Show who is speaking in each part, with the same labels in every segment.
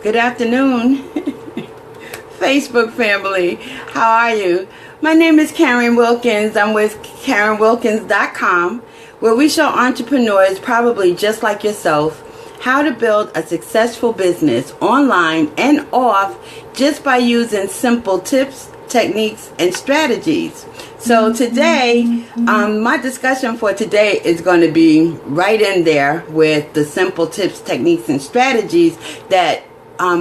Speaker 1: Good afternoon, Facebook family. How are you? My name is Karen Wilkins. I'm with KarenWilkins.com, where we show entrepreneurs, probably just like yourself, how to build a successful business online and off just by using simple tips, techniques, and strategies. So today, my discussion for today is going to be right in there with the simple tips, techniques, and strategies that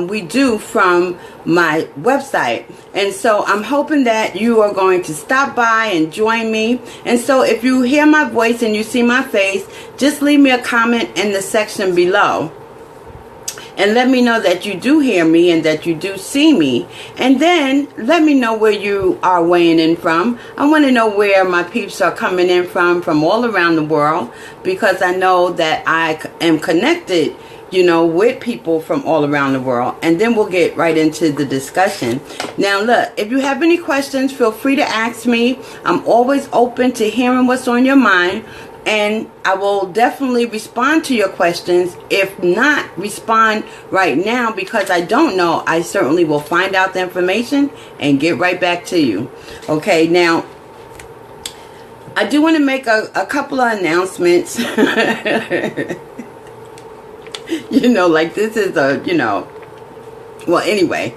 Speaker 1: we do from my website. And so I'm hoping that you are going to stop by and join me. And so if you hear my voice and you see my face, just leave me a comment in the section below. And let me know that you do hear me and that you do see me. And then let me know where you are weighing in from. I want to know where my peeps are coming in from all around the world, because I know that I am connected, with people from all around the world. And then we'll get right into the discussion. Now, look, if you have any questions, feel free to ask me. I'm always open to hearing what's on your mind. And I will definitely respond to your questions. If not, respond right now, because I don't know. I certainly will find out the information and get right back to you. Okay, now, I do want to make a couple of announcements. Like this is well, anyway.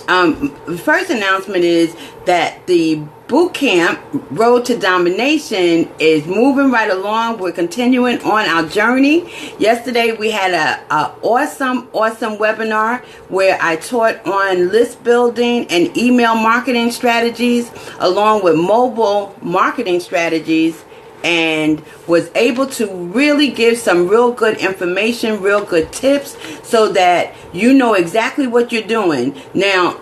Speaker 1: The first announcement is that the boot camp Road to Domination is moving right along. We're continuing on our journey. Yesterday we had a awesome webinar where I taught on list building and email marketing strategies, along with mobile marketing strategies, and was able to really give some real good information, real good tips, so that you know exactly what you're doing. Now,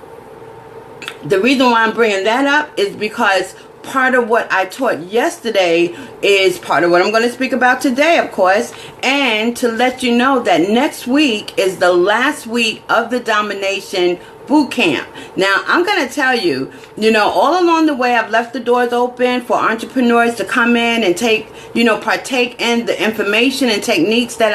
Speaker 1: the reason why I'm bringing that up is because part of what I taught yesterday is part of what I'm going to speak about today, of course, and to let you know that next week is the last week of the Domination Boot Camp. Now, I'm going to tell you, all along the way, I've left the doors open for entrepreneurs to come in and partake in the information and techniques that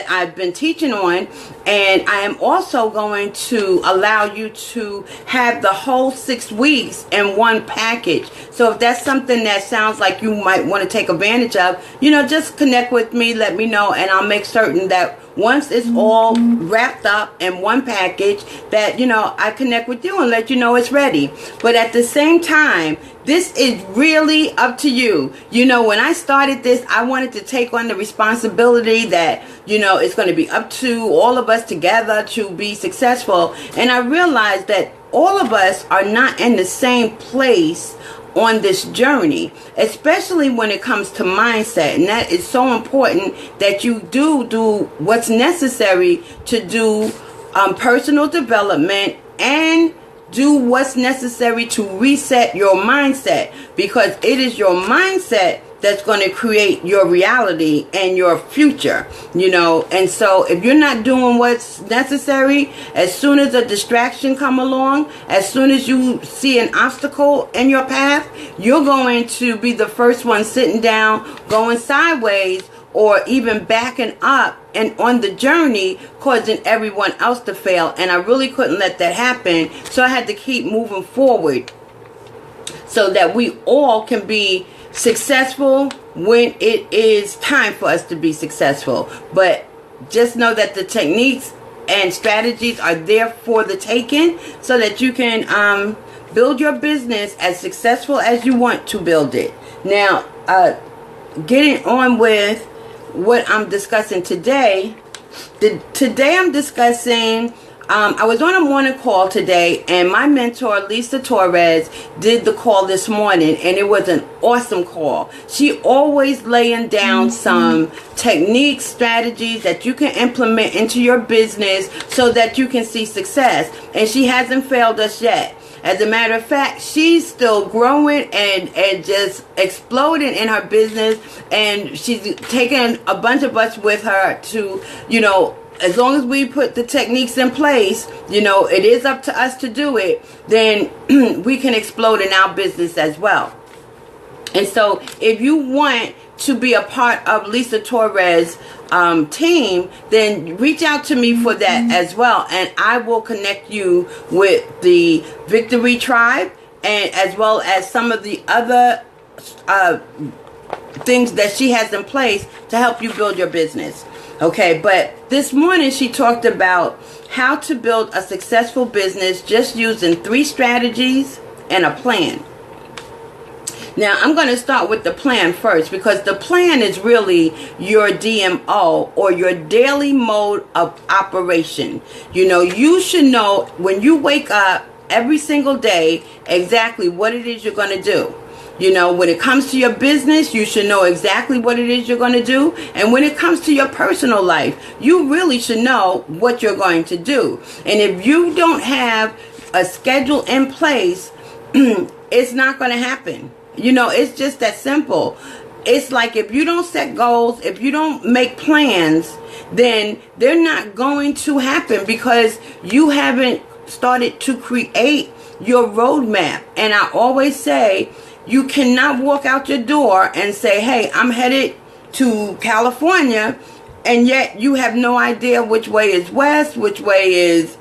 Speaker 1: I've been teaching on. And I am also going to allow you to have the whole 6 weeks in one package. So if that's something that sounds like you might want to take advantage of, just connect with me, let me know, and I'll make certain that once it's all wrapped up in one package, that, I connect with you and let you know it's ready. But at the same time, this is really up to you. When I started this, I wanted to take on the responsibility that, it's going to be up to all of us together to be successful. And I realized that all of us are not in the same place on this journey, especially when it comes to mindset. And that is so important, that you do what's necessary to do personal development and do what's necessary to reset your mindset, because it is your mindset that's going to create your reality and your future, and so if you're not doing what's necessary, as soon as a distraction come along, as soon as you see an obstacle in your path, you're going to be the first one sitting down, going sideways, or even backing up and on the journey, causing everyone else to fail. And I really couldn't let that happen, so I had to keep moving forward so that we all can be successful when it is time for us to be successful. But just know that the techniques and strategies are there for the taking, so that you can build your business as successful as you want to build it. Now, getting on with what I'm discussing today. Today I'm discussing, I was on a morning call today, and my mentor, Lisa Torres, did the call this morning, and it was an awesome call. She always laying down some techniques, strategies that you can implement into your business so that you can see success. And she hasn't failed us yet. As a matter of fact, she's still growing and just exploding in her business, and she's taking a bunch of us with her to, as long as we put the techniques in place, it is up to us to do it, then we can explode in our business as well. And so if you want to be a part of Lisa Torres' team, then reach out to me for that as well, and I will connect you with the Victory Tribe, and as well as some of the other things that she has in place to help you build your business. Okay, but this morning she talked about how to build a successful business just using 3 strategies and a plan. Now, I'm going to start with the plan first, because the plan is really your DMO, or your daily mode of operation. You know, you should know when you wake up every single day exactly what it is you're going to do. You know, when it comes to your business, you should know exactly what it is you're going to do. And when it comes to your personal life, you really should know what you're going to do. And if you don't have a schedule in place, it's not going to happen. You know, it's just that simple. It's like if you don't set goals, if you don't make plans, then they're not going to happen, because you haven't started to create your roadmap. And I always say, you cannot walk out your door and say, hey, I'm headed to California, and yet you have no idea which way is west, which way is,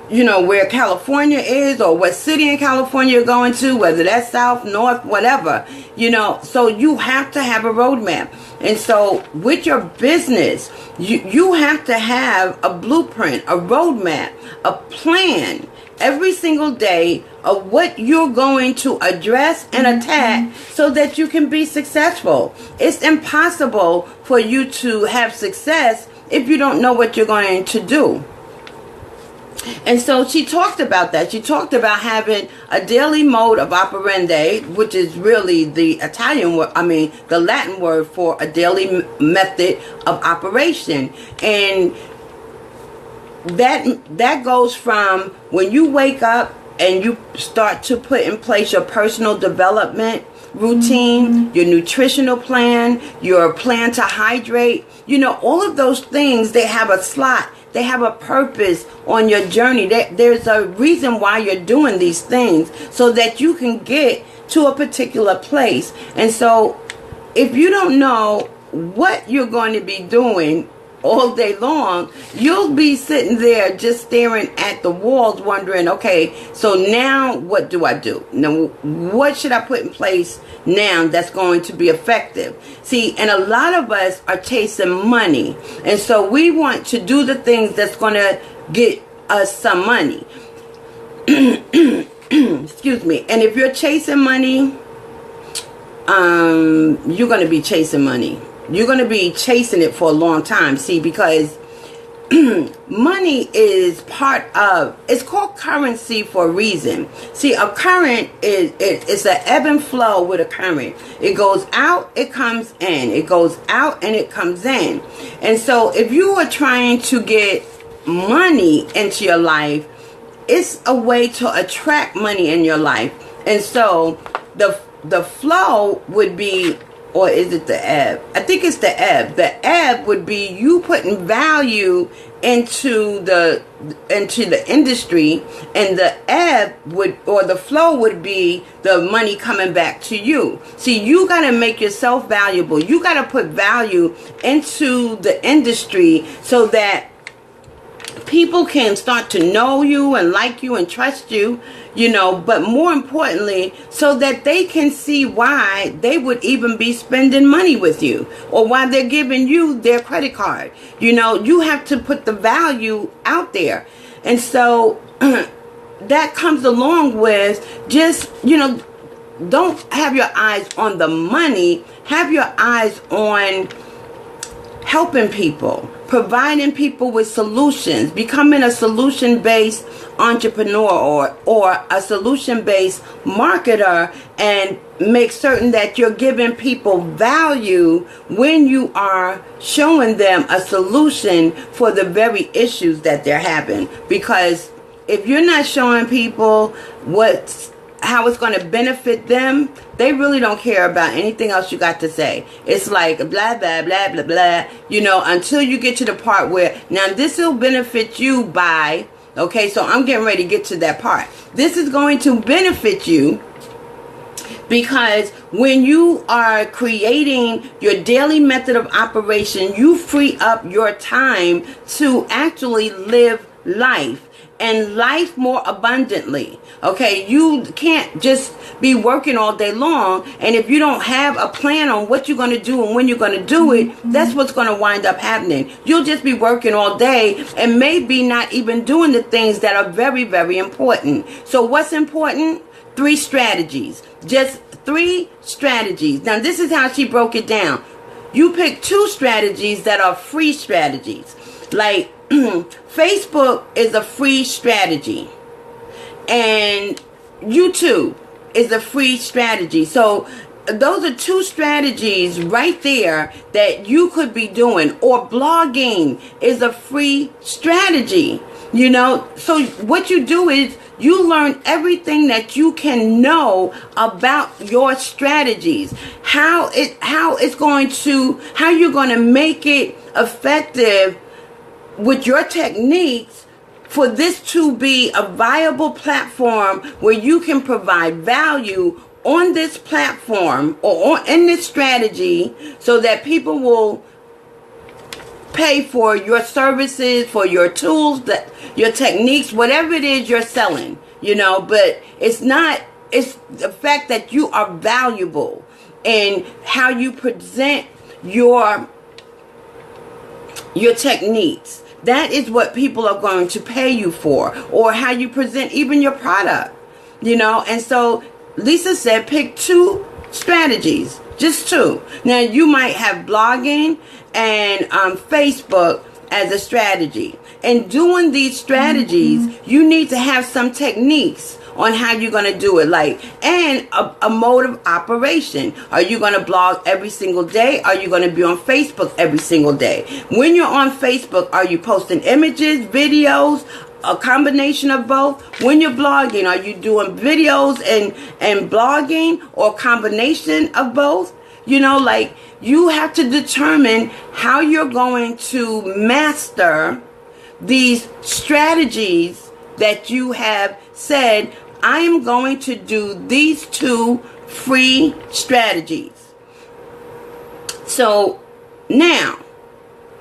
Speaker 1: you know, where California is, or what city in California you're going to, whether that's south, north, whatever, you know. So you have to have a roadmap. And so with your business, you have to have a blueprint, a roadmap, a plan every single day of what you're going to address and attack so that you can be successful. It's impossible for you to have success if you don't know what you're going to do. And so she talked about that. She talked about having a daily mode of operandi, which is really the the Latin word for a daily method of operation. And that goes from when you wake up and you start to put in place your personal development routine, your nutritional plan, your plan to hydrate, you know, all of those things, they have a slot. They have a purpose on your journey. There's a reason why you're doing these things, so that you can get to a particular place. And so if you don't know what you're going to be doing all day long, you'll be sitting there just staring at the walls wondering, okay, so now what do I do? Now, what should I put in place now that's going to be effective? See, and a lot of us are chasing money. And so we want to do the things that's going to get us some money. Excuse me. And if you're chasing money, you're going to be chasing money. You're going to be chasing it for a long time. See, because money is part of, it's called currency for a reason. See, a current it's an ebb and flow with a current. It goes out, it comes in. It goes out and it comes in. And so if you are trying to get money into your life, it's a way to attract money in your life. And so the flow would be, or is it the ebb? I think it's the ebb. The ebb would be you putting value into the industry, and the ebb would, or the flow would be the money coming back to you. See, you got to make yourself valuable. You got to put value into the industry so that people can start to know you and like you and trust you, you know, but more importantly, so that they can see why they would even be spending money with you, or why they're giving you their credit card. You know, you have to put the value out there. And so that comes along with just, you know, don't have your eyes on the money, have your eyes on helping people, providing people with solutions, becoming a solution-based entrepreneur or a solution-based marketer, and make certain that you're giving people value when you are showing them a solution for the very issues that they're having. Because if you're not showing people how it's going to benefit them, they really don't care about anything else you got to say. It's like blah, blah, blah, blah, blah, you know, until you get to the part where, now this will benefit you by, okay, so I'm getting ready to get to that part. This is going to benefit you Because when you are creating your daily method of operation, you free up your time to actually live life, and life more abundantly. Okay, you can't just be working all day long, and if you don't have a plan on what you're going to do and when you're going to do it, that's what's going to wind up happening. You'll just be working all day and maybe not even doing the things that are very, very important. So what's important? 3 strategies. Just 3 strategies. Now, this is how she broke it down. You pick 2 strategies that are free strategies. Like, Facebook is a free strategy, and YouTube is a free strategy. So those are 2 strategies right there that you could be doing. Or blogging is a free strategy. You know, so what you do is you learn everything that you can know about your strategies, how you're going to make it effective with your techniques for this to be a viable platform where you can provide value on this platform or in this strategy, so that people will pay for your services, for your tools, that your techniques, whatever it is you're selling, you know. But it's the fact that you are valuable and how you present your techniques. That is what people are going to pay you for, or how you present even your product, you know. And so Lisa said pick 2 strategies, just 2. Now, you might have blogging and Facebook as a strategy. And doing these strategies, you need to have some techniques on how you're going to do it, and a mode of operation. Are you going to blog every single day? Are you going to be on Facebook every single day? When you're on Facebook, are you posting images, videos, a combination of both? When you're blogging, are you doing videos and blogging, or a combination of both? You know, you have to determine how you're going to master these strategies that you have said, I am going to do these 2 free strategies. So now,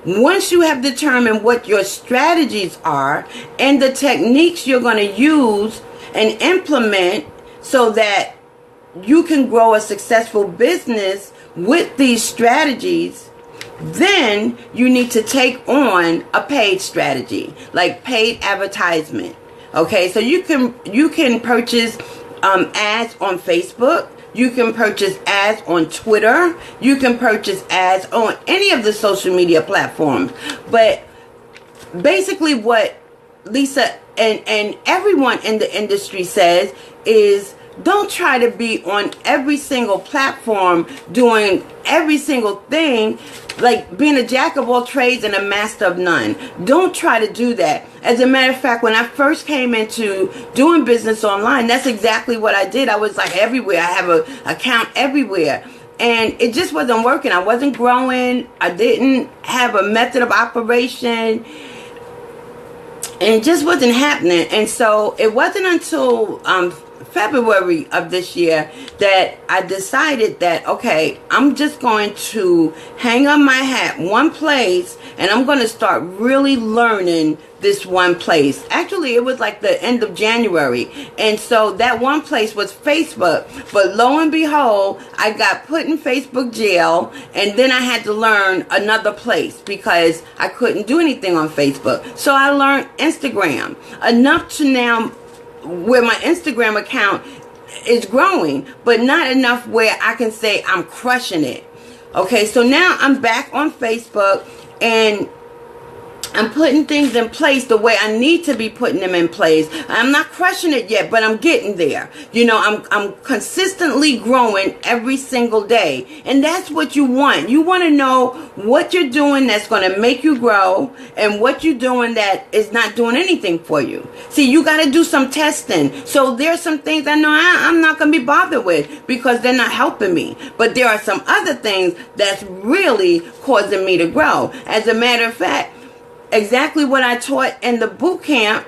Speaker 1: once you have determined what your strategies are and the techniques you're going to use and implement so that you can grow a successful business with these strategies, then you need to take on a paid strategy, like paid advertisement. Okay, so you can purchase ads on Facebook. You can purchase ads on Twitter. You can purchase ads on any of the social media platforms. But basically what Lisa and everyone in the industry says is, don't try to be on every single platform doing every single thing, like being a jack of all trades and a master of none. Don't try to do that. As a matter of fact, when I first came into doing business online, that's exactly what I did. I was like everywhere. I have an account everywhere. And it just wasn't working. I wasn't growing. I didn't have a method of operation. And it just wasn't happening. And so it wasn't until February of this year that I decided that, okay, I'm just going to hang on my hat one place, and I'm going to start really learning this one place. Actually, it was like the end of January, and so that one place was Facebook. But lo and behold, I got put in Facebook jail, and then I had to learn another place because I couldn't do anything on Facebook. So I learned Instagram enough to now where my Instagram account is growing, but not enough where I can say I'm crushing it. Okay, so now I'm back on Facebook, and I'm putting things in place the way I need to be putting them in place. I'm not crushing it yet, but I'm getting there. You know, I'm consistently growing every single day. And that's what you want. You want to know what you're doing that's going to make you grow, and what you're doing that is not doing anything for you. See, you got to do some testing. So there's some things I know I'm not going to be bothered with because they're not helping me. But there are some other things that's really causing me to grow. As a matter of fact, exactly what I taught in the boot camp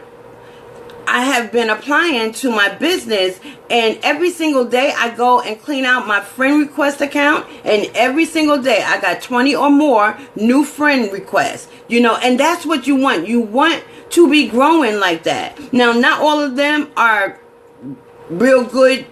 Speaker 1: I have been applying to my business, and every single day I go and clean out my friend request account, and every single day I got 20 or more new friend requests, and that's what you want. You want to be growing like that. Now, not all of them are real good.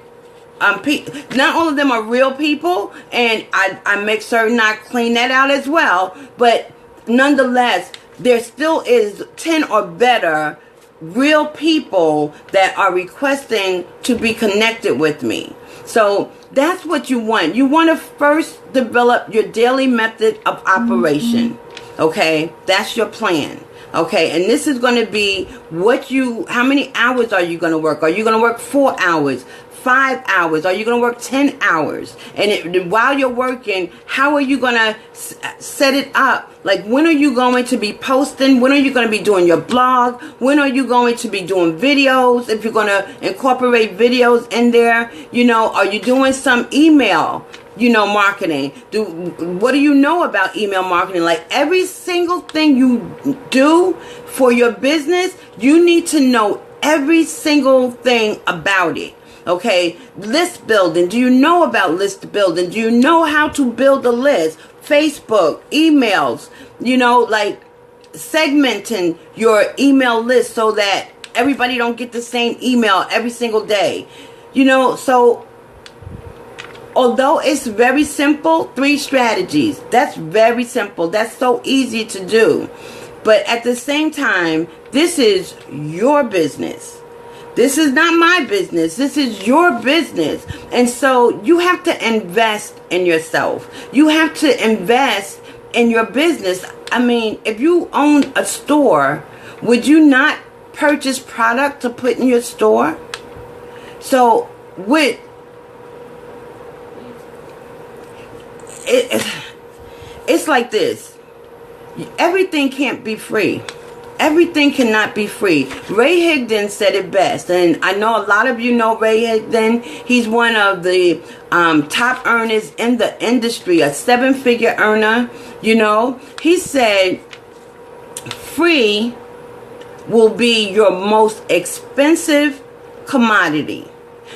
Speaker 1: Not all of them are real people, and I make certain I clean that out as well, but nonetheless, there still is 10 or better real people that are requesting to be connected with me. So that's what you want. You want to first develop your daily method of operation. Okay, that's your plan. Okay, and this is going to be how many hours are you going to work? Are you going to work 4 hours? 5 hours? Are you going to work 10 hours? And while you're working, how are you going to set it up? Like, when are you going to be posting? When are you going to be doing your blog? When are you going to be doing videos? If you're going to incorporate videos in there, are you doing some email, marketing? What do you know about email marketing? Like, every single thing you do for your business, you need to know every single thing about it. Okay, list building. Do you know about list building? Do you know how to build a list? Facebook, emails, like segmenting your email list so that everybody don't get the same email every single day. So although it's very simple, 3 strategies. That's very simple. That's so easy to do. But at the same time, this is your business. This is not my business. This is your business. And so you have to invest in yourself. You have to invest in your business. I mean, if you own a store, would you not purchase product to put in your store? So it's like this. Everything can't be free. Everything cannot be free. Ray Higdon said it best, and I know a lot of you know Ray Higdon. He's one of the top earners in the industry, a 7-figure earner. He said, free will be your most expensive commodity.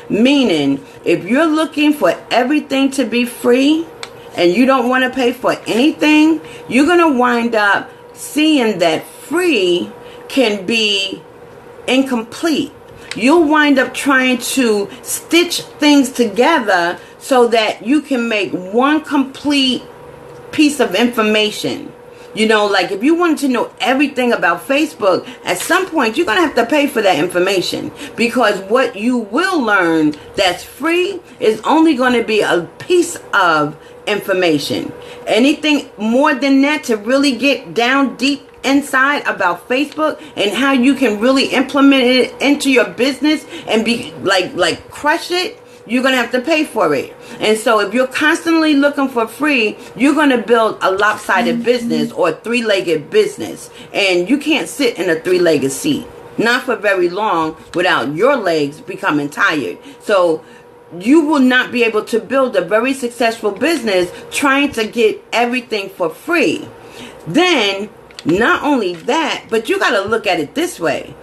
Speaker 1: Meaning, if you're looking for everything to be free and you don't want to pay for anything, you're going to wind up seeing that free can be incomplete. You'll wind up trying to stitch things together so that you can make one complete piece of information. Like, if you wanted to know everything about Facebook, at some point you're going to have to pay for that information, because what you will learn that's free is only going to be a piece of information. Anything more than that, to really get down deep inside about Facebook and how you can really implement it into your business and be like crush it, you're going to have to pay for it. And so if you're constantly looking for free, you're going to build a lopsided business or a 3-legged business. And you can't sit in a 3-legged seat, not for very long, without your legs becoming tired. So you will not be able to build a very successful business trying to get everything for free. Then, not only that, but you got to look at it this way.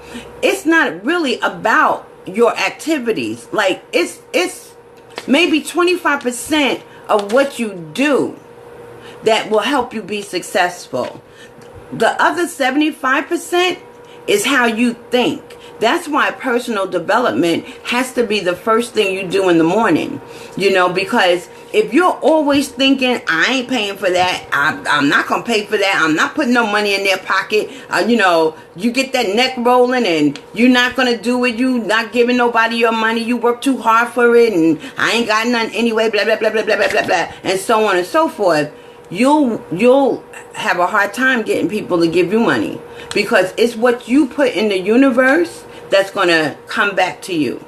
Speaker 1: It's not really about your activities. Like, it's maybe 25% of what you do that will help you be successful. The other 75% is how you think. That's why personal development has to be the first thing you do in the morning. Because if you're always thinking, I ain't paying for that, I'm not going to pay for that, I'm not putting no money in their pocket, you get that neck rolling and you're not going to do it, you not giving nobody your money, you work too hard for it, and I ain't got none anyway, blah, blah, blah, blah, blah, blah, blah, blah, and so on and so forth. You'll have a hard time getting people to give you money, because it's what you put in the universe that's going to come back to you.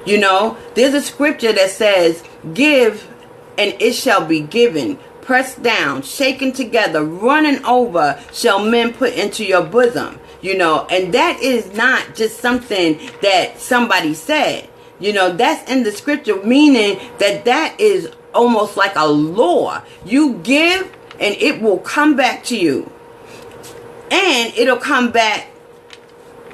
Speaker 1: There's a scripture that says, give and it shall be given, pressed down, shaken together, running over, shall men put into your bosom. And that is not just something that somebody said. That's in the scripture, meaning that is almost like a law. You give and it will come back to you. And it'll come back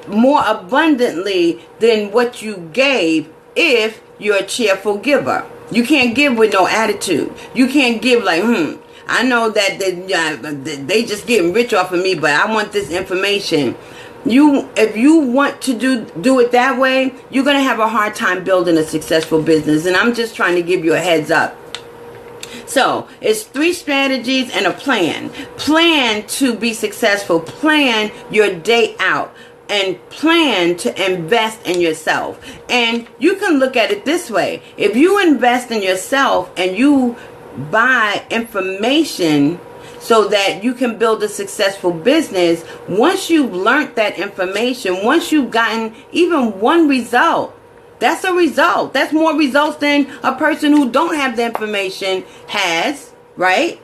Speaker 1: more abundantly than what you gave if you're a cheerful giver. You can't give with no attitude. You can't give like, I know that they just getting rich off of me, but I want this information. If you want to do it that way, you're going to have a hard time building a successful business. And I'm just trying to give you a heads up. So it's 3 strategies and a plan. Plan to be successful. Plan your day out. And plan to invest in yourself. And you can look at it this way. If you invest in yourself and you buy information so that you can build a successful business, once you've learned that information, once you've gotten even one result, that's a result. That's more results than a person who don't have the information has, right?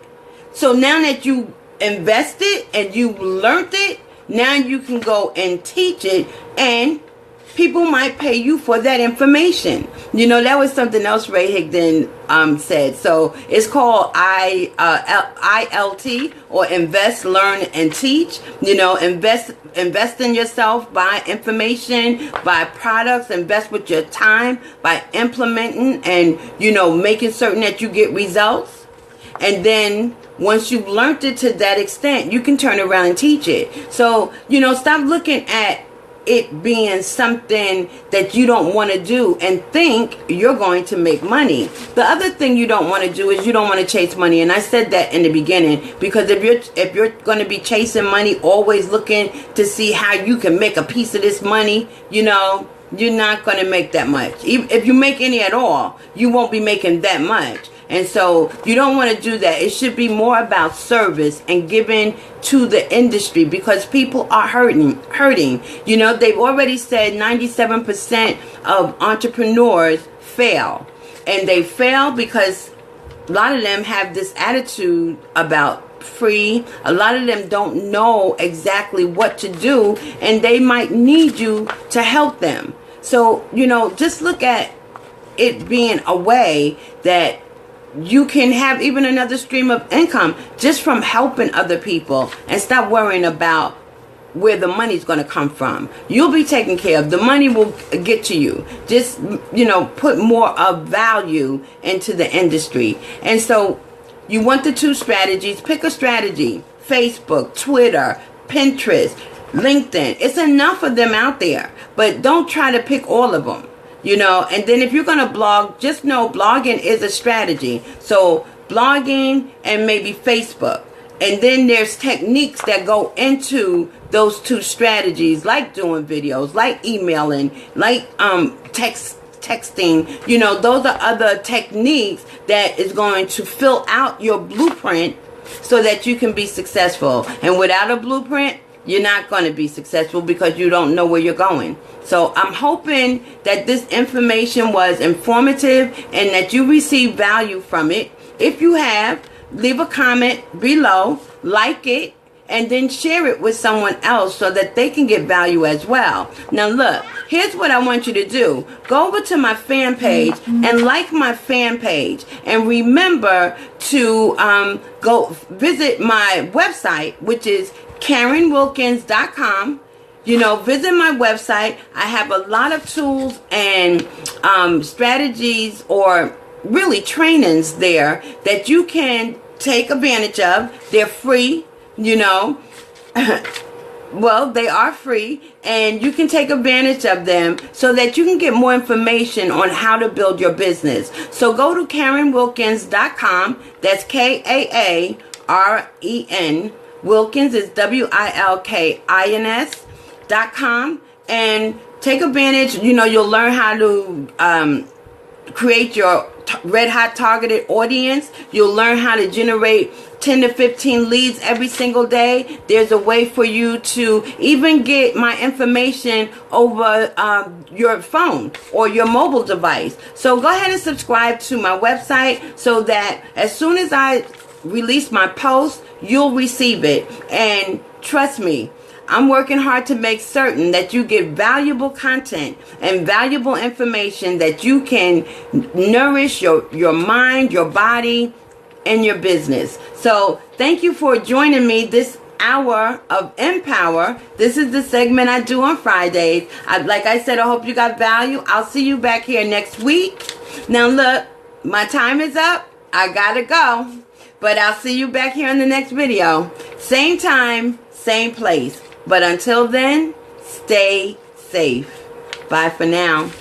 Speaker 1: So now that you invested and you learned it, now you can go and teach it, and people might pay you for that information. You know, that was something else Ray Higdon said. So it's called ILT, or Invest, Learn, and Teach. You know, invest in yourself, buy information, buy products, invest with your time by implementing and, you know, making certain that you get results. And then once you've learned it to that extent, you can turn around and teach it. So, you know, stop looking at it being something that you don't want to do and think you're going to make money. The other thing you don't want to do is you don't want to chase money. And I said that in the beginning, because if you're going to be chasing money, always looking to see how you can make a piece of this money, you know, you're not going to make that much. If you make any at all, you won't be making that much. And so you don't want to do that. It should be more about service and giving to the industry, because people are hurting. You know, they've already said 97% of entrepreneurs fail. And they fail because a lot of them have this attitude about free. A lot of them don't know exactly what to do, and they might need you to help them. So, you know, just look at it being a way that you can have even another stream of income just from helping other people, and stop worrying about where the money's going to come from. You'll be taken care of. The money will get to you. Just, you know, put more of value into the industry. And so you want the 2 strategies. Pick a strategy. Facebook, Twitter, Pinterest, LinkedIn. It's enough of them out there, but don't try to pick all of them. You know, and then if you're going to blog, just know blogging is a strategy. So blogging and maybe Facebook. And then there's techniques that go into those 2 strategies, like doing videos, like emailing, like texting. You know, those are other techniques that is going to fill out your blueprint so that you can be successful. And without a blueprint, you're not going to be successful because you don't know where you're going. So I'm hoping that this information was informative and that you receive value from it. If you have, leave a comment below, like it, and then share it with someone else so that they can get value as well. Now look, here's what I want you to do. Go over to my fan page and like my fan page. And remember to go visit my website, which is KarenWilkins.com. You know, visit my website. I have a lot of tools and strategies, or really trainings there that you can take advantage of. They're free, you know. Well, they are free, and you can take advantage of them so that you can get more information on how to build your business. So go to KarenWilkins.com. That's Karen. Wilkins is WILKINS.com, and take advantage. You know, you'll learn how to create your red hot targeted audience. You'll learn how to generate 10 to 15 leads every single day. There's a way for you to even get my information over your phone or your mobile device. So go ahead and subscribe to my website so that as soon as I release my post, you'll receive it. And trust me, I'm working hard to make certain that you get valuable content and valuable information that you can nourish your mind, your body, and your business. So thank you for joining me this hour of Empower. This is the segment I do on Fridays. Like I said, I hope you got value. I'll see you back here next week. Now look, my time is up. I gotta go. But I'll see you back here in the next video. Same time, same place. But until then, stay safe. Bye for now.